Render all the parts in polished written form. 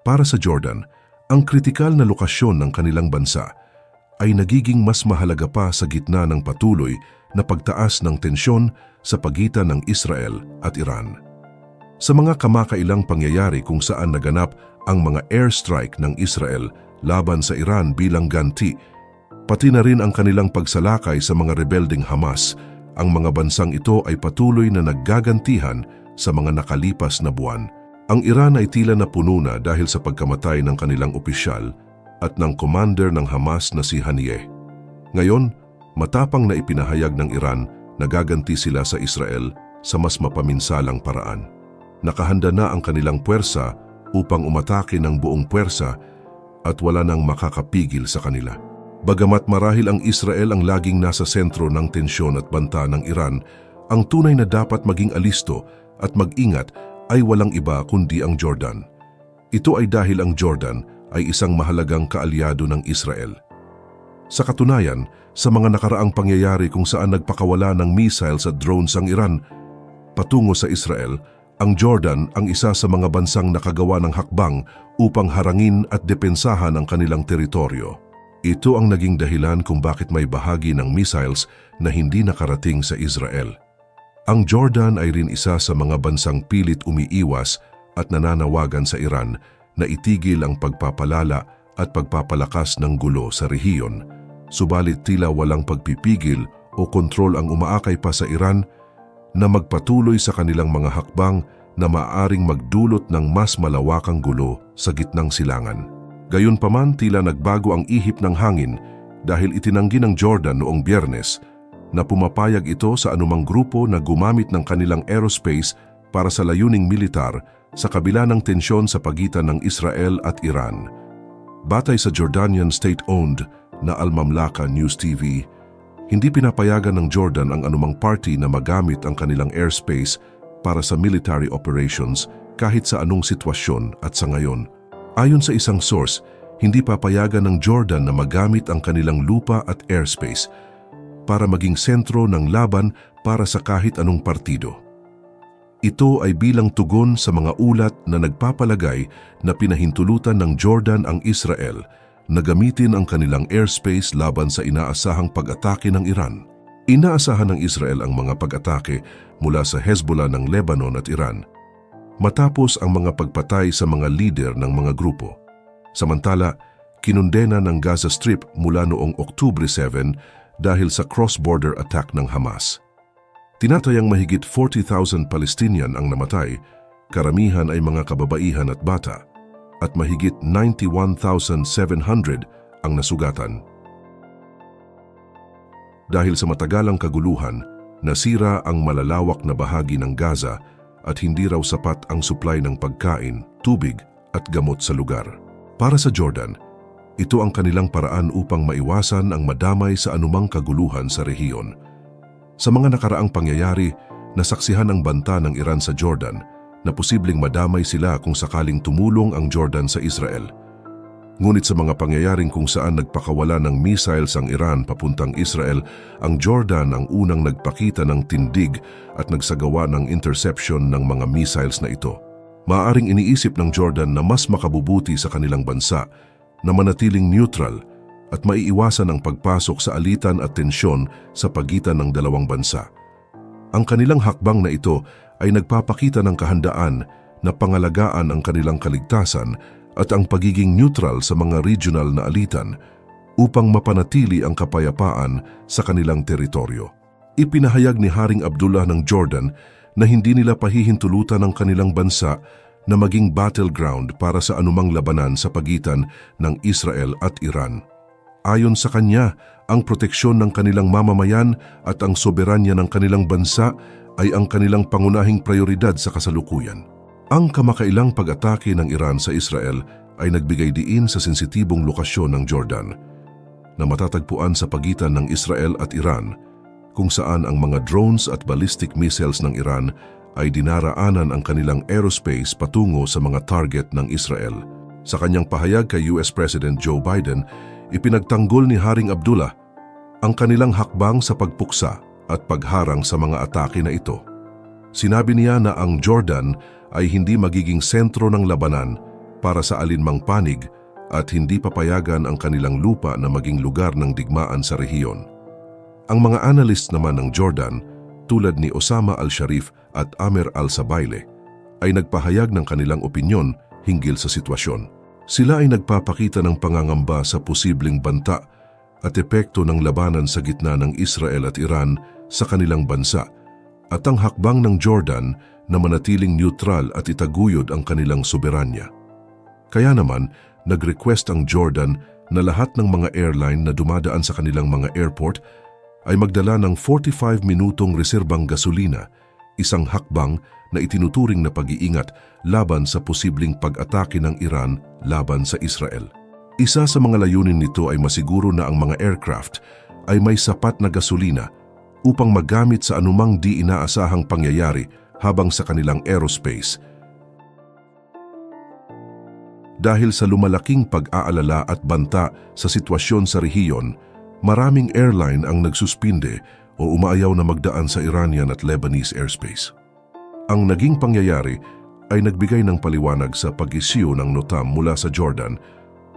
Para sa Jordan, ang kritikal na lokasyon ng kanilang bansa ay nagiging mas mahalaga pa sa gitna ng patuloy na pagtaas ng tensyon sa pagitan ng Israel at Iran. Sa mga kamakailang pangyayari kung saan naganap ang mga airstrike ng Israel laban sa Iran bilang ganti, pati na rin ang kanilang pagsalakay sa mga rebelding Hamas, ang mga bansang ito ay patuloy na naggagantihan sa mga nakalipas na buwan. Ang Iran ay tila napuno na dahil sa pagkamatay ng kanilang opisyal at ng commander ng Hamas na si Haniyeh. Ngayon, matapang na ipinahayag ng Iran na gaganti sila sa Israel sa mas mapaminsalang paraan. Nakahanda na ang kanilang puwersa upang umatake ng buong puwersa at wala nang makakapigil sa kanila. Bagamat marahil ang Israel ang laging nasa sentro ng tensyon at banta ng Iran, ang tunay na dapat maging alisto at mag-ingat ay walang iba kundi ang Jordan. Ito ay dahil ang Jordan ay isang mahalagang kaalyado ng Israel. Sa katunayan, sa mga nakaraang pangyayari kung saan nagpakawala ng missiles at drones ang Iran patungo sa Israel, ang Jordan ang isa sa mga bansang nakagawa ng hakbang upang harangin at depensahan ang kanilang teritoryo. Ito ang naging dahilan kung bakit may bahagi ng missiles na hindi nakarating sa Israel. Ang Jordan ay rin isa sa mga bansang pilit umiiwas at nananawagan sa Iran na itigil ang pagpapalala at pagpapalakas ng gulo sa rehiyon. Subalit tila walang pagpipigil o kontrol ang umaakay pa sa Iran na magpatuloy sa kanilang mga hakbang na maaaring magdulot ng mas malawakang gulo sa gitnang silangan. Gayunpaman, tila nagbago ang ihip ng hangin dahil itinanggi ng Jordan noong Biyernes na pumapayag ito sa anumang grupo na gumamit ng kanilang aerospace para sa layuning militar sa kabila ng tensyon sa pagitan ng Israel at Iran. Batay sa Jordanian state-owned na Al-Mamlaka News TV, hindi pinapayagan ng Jordan ang anumang party na magamit ang kanilang airspace para sa military operations kahit sa anong sitwasyon at sa ngayon. Ayon sa isang source, hindi papayagan ng Jordan na magamit ang kanilang lupa at airspace para maging sentro ng laban para sa kahit anong partido. Ito ay bilang tugon sa mga ulat na nagpapalagay na pinahintulutan ng Jordan ang Israel na gamitin ang kanilang airspace laban sa inaasahang pag-atake ng Iran. Inaasahan ng Israel ang mga pag-atake mula sa Hezbollah ng Lebanon at Iran, matapos ang mga pagpatay sa mga lider ng mga grupo. Samantala, kinundena ng Gaza Strip mula noong Oktubre 7 dahil sa cross-border attack ng Hamas. Tinatayang mahigit 40,000 Palestinian ang namatay, karamihan ay mga kababaihan at bata, at mahigit 91,700 ang nasugatan. Dahil sa matagalang kaguluhan, nasira ang malalawak na bahagi ng Gaza at hindi raw sapat ang supply ng pagkain, tubig at gamot sa lugar. Para sa Jordan, ito ang kanilang paraan upang maiwasan ang madamay sa anumang kaguluhan sa rehiyon. Sa mga nakaraang pangyayari, nasaksihan ang banta ng Iran sa Jordan na posibleng madamay sila kung sakaling tumulong ang Jordan sa Israel. Ngunit sa mga pangyayaring kung saan nagpakawala ng missiles ang Iran papuntang Israel, ang Jordan ang unang nagpakita ng tindig at nagsagawa ng interception ng mga missiles na ito. Maaaring iniisip ng Jordan na mas makabubuti sa kanilang bansa na manatiling neutral at maiiwasan ang pagpasok sa alitan at tensyon sa pagitan ng dalawang bansa. Ang kanilang hakbang na ito ay nagpapakita ng kahandaan na pangalagaan ang kanilang kaligtasan at ang pagiging neutral sa mga regional na alitan upang mapanatili ang kapayapaan sa kanilang teritoryo. Ipinahayag ni Haring Abdullah ng Jordan na hindi nila pahihintulutan ang kanilang bansa na maging battleground para sa anumang labanan sa pagitan ng Israel at Iran. Ayon sa kanya, ang proteksyon ng kanilang mamamayan at ang soberanya ng kanilang bansa ay ang kanilang pangunahing prioridad sa kasalukuyan. Ang kamakailang pag-atake ng Iran sa Israel ay nagbigay diin sa sensitibong lokasyon ng Jordan na matatagpuan sa pagitan ng Israel at Iran, kung saan ang mga drones at ballistic missiles ng Iran ay dinaraanan ang kanilang aerospace patungo sa mga target ng Israel. Sa kanyang pahayag kay US President Joe Biden, ipinagtanggol ni Haring Abdullah ang kanilang hakbang sa pagpuksa at pagharang sa mga atake na ito. Sinabi niya na ang Jordan ay hindi magiging sentro ng labanan, para sa alinmang panig at hindi papayagan ang kanilang lupa na maging lugar ng digmaan sa rehiyon. Ang mga analyst naman ng Jordan, tulad ni Osama al-Sharif at Amer al-Sabaile, ay nagpahayag ng kanilang opinyon hinggil sa sitwasyon. Sila ay nagpapakita ng pangangamba sa posibleng banta at epekto ng labanan sa gitna ng Israel at Iran sa kanilang bansa at ang hakbang ng Jordan na manatiling neutral at itaguyod ang kanilang soberanya. Kaya naman, nag-request ang Jordan na lahat ng mga airline na dumadaan sa kanilang mga airport ay magdala ng 45 minutong reserbang gasolina, isang hakbang na itinuturing na pag-iingat laban sa posibleng pag-atake ng Iran laban sa Israel. Isa sa mga layunin nito ay masiguro na ang mga aircraft ay may sapat na gasolina upang magamit sa anumang di inaasahang pangyayari habang sa kanilang aerospace. Dahil sa lumalaking pag-aalala at banta sa sitwasyon sa rehiyon, maraming airline ang nagsuspinde o umaayaw na magdaan sa Iranian at Lebanese airspace. Ang naging pangyayari ay nagbigay ng paliwanag sa pag-isyu ng NOTAM mula sa Jordan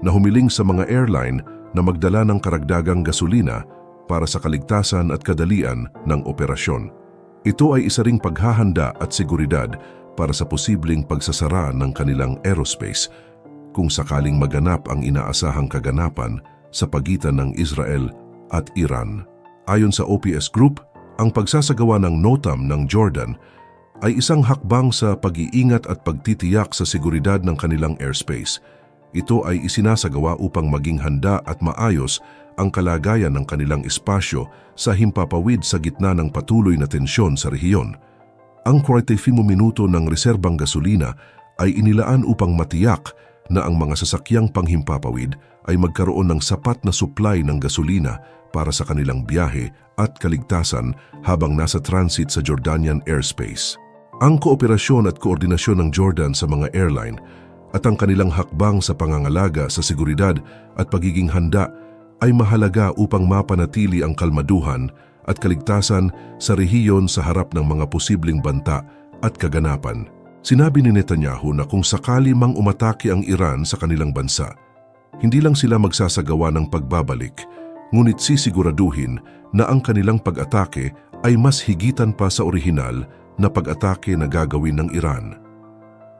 na humiling sa mga airline na magdala ng karagdagang gasolina para sa kaligtasan at kadalian ng operasyon. Ito ay isa ring paghahanda at seguridad para sa posibleng pagsasara ng kanilang aerospace kung sakaling maganap ang inaasahang kaganapan sa pagitan ng Israel at Iran. Ayon sa OPS Group, ang pagsasagawa ng NOTAM ng Jordan ay isang hakbang sa pag-iingat at pagtitiyak sa seguridad ng kanilang airspace. Ito ay isinasagawa upang maging handa at maayos ang kalagayan ng kanilang espasyo sa himpapawid sa gitna ng patuloy na tensyon sa rehiyon. Ang 45 minuto ng reserbang gasolina ay inilaan upang matiyak na ang mga sasakyang panghimpapawid ay magkaroon ng sapat na supply ng gasolina para sa kanilang biyahe at kaligtasan habang nasa transit sa Jordanian airspace. Ang kooperasyon at koordinasyon ng Jordan sa mga airline at ang kanilang hakbang sa pangangalaga sa seguridad at pagiging handa ay mahalaga upang mapanatili ang kalmaduhan at kaligtasan sa rehiyon sa harap ng mga posibleng banta at kaganapan. Sinabi ni Netanyahu na kung sakali mang umatake ang Iran sa kanilang bansa, hindi lang sila magsasagawa ng pagbabalik, ngunit sisiguraduhin na ang kanilang pag-atake ay mas higitan pa sa orihinal na pag-atake na gagawin ng Iran.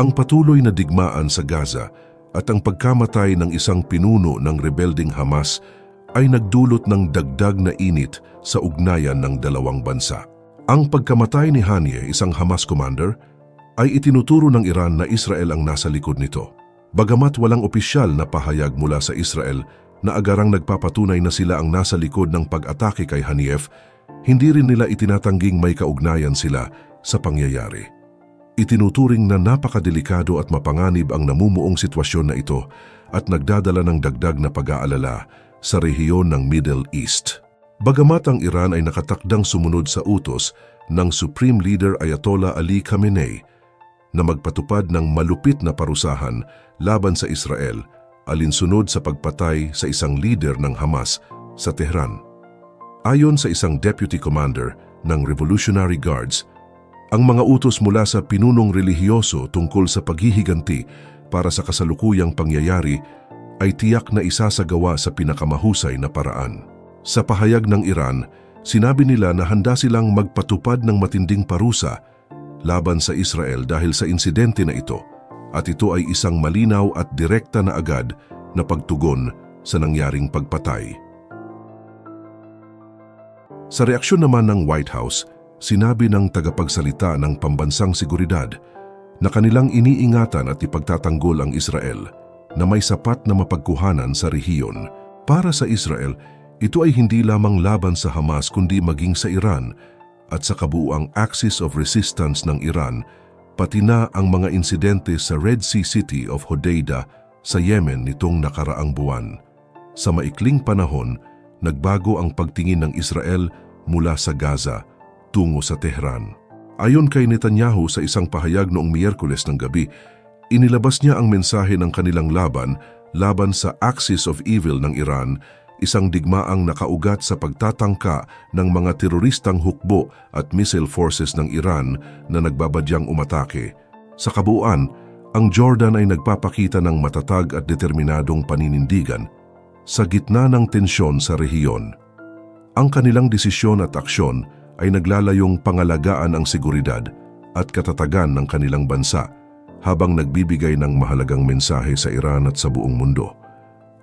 Ang patuloy na digmaan sa Gaza at ang pagkamatay ng isang pinuno ng rebelding Hamas ay nagdulot ng dagdag na init sa ugnayan ng dalawang bansa. Ang pagkamatay ni Haniyeh, isang Hamas commander, ay itinuturo ng Iran na Israel ang nasa likod nito. Bagamat walang opisyal na pahayag mula sa Israel na agarang nagpapatunay na sila ang nasa likod ng pag-atake kay Haniyeh, hindi rin nila itinatangging may kaugnayan sila sa pangyayari. Itinuturing na napakadelikado at mapanganib ang namumuong sitwasyon na ito at nagdadala ng dagdag na pag-aalala sa rehiyon ng Middle East. Bagamat ang Iran ay nakatakdang sumunod sa utos ng Supreme Leader Ayatollah Ali Khamenei na magpatupad ng malupit na parusahan laban sa Israel alinsunod sa pagpatay sa isang leader ng Hamas sa Tehran. Ayon sa isang deputy commander ng Revolutionary Guards, ang mga utos mula sa pinunong relihiyoso tungkol sa paghihiganti para sa kasalukuyang pangyayari ay tiyak na isasagawa sa pinakamahusay na paraan. Sa pahayag ng Iran, sinabi nila na handa silang magpatupad ng matinding parusa laban sa Israel dahil sa insidente na ito, at ito ay isang malinaw at direkta na agad na pagtugon sa nangyaring pagpatay. Sa reaksyon naman ng White House, sinabi ng tagapagsalita ng Pambansang Seguridad na kanilang iniingatan at ipagtatanggol ang Israel na may sapat na mapagkuhanan sa rehiyon. Para sa Israel, ito ay hindi lamang laban sa Hamas kundi maging sa Iran at sa kabuuang axis of resistance ng Iran, pati na ang mga insidente sa Red Sea City of Hodeidah sa Yemen nitong nakaraang buwan. Sa maikling panahon, nagbago ang pagtingin ng Israel mula sa Gaza tungo sa Tehran. Ayon kay Netanyahu sa isang pahayag noong Miyerkules ng gabi, inilabas niya ang mensahe ng kanilang laban sa axis of evil ng Iran, isang digmaang nakaugat sa pagtatangka ng mga teroristang hukbo at missile forces ng Iran na nagbabadyang umatake. Sa kabuuan, Ang Jordan ay nagpapakita ng matatag at determinadong paninindigan sa gitna ng tensyon sa rehiyon. Ang kanilang desisyon at aksyon ay naglalayong pangalagaan ang seguridad at katatagan ng kanilang bansa habang nagbibigay ng mahalagang mensahe sa Iran at sa buong mundo.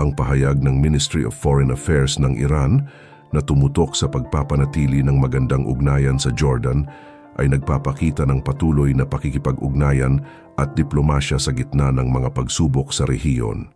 Ang pahayag ng Ministry of Foreign Affairs ng Iran na tumutok sa pagpapanatili ng magandang ugnayan sa Jordan ay nagpapakita ng patuloy na pakikipag-ugnayan at diplomasya sa gitna ng mga pagsubok sa rehiyon.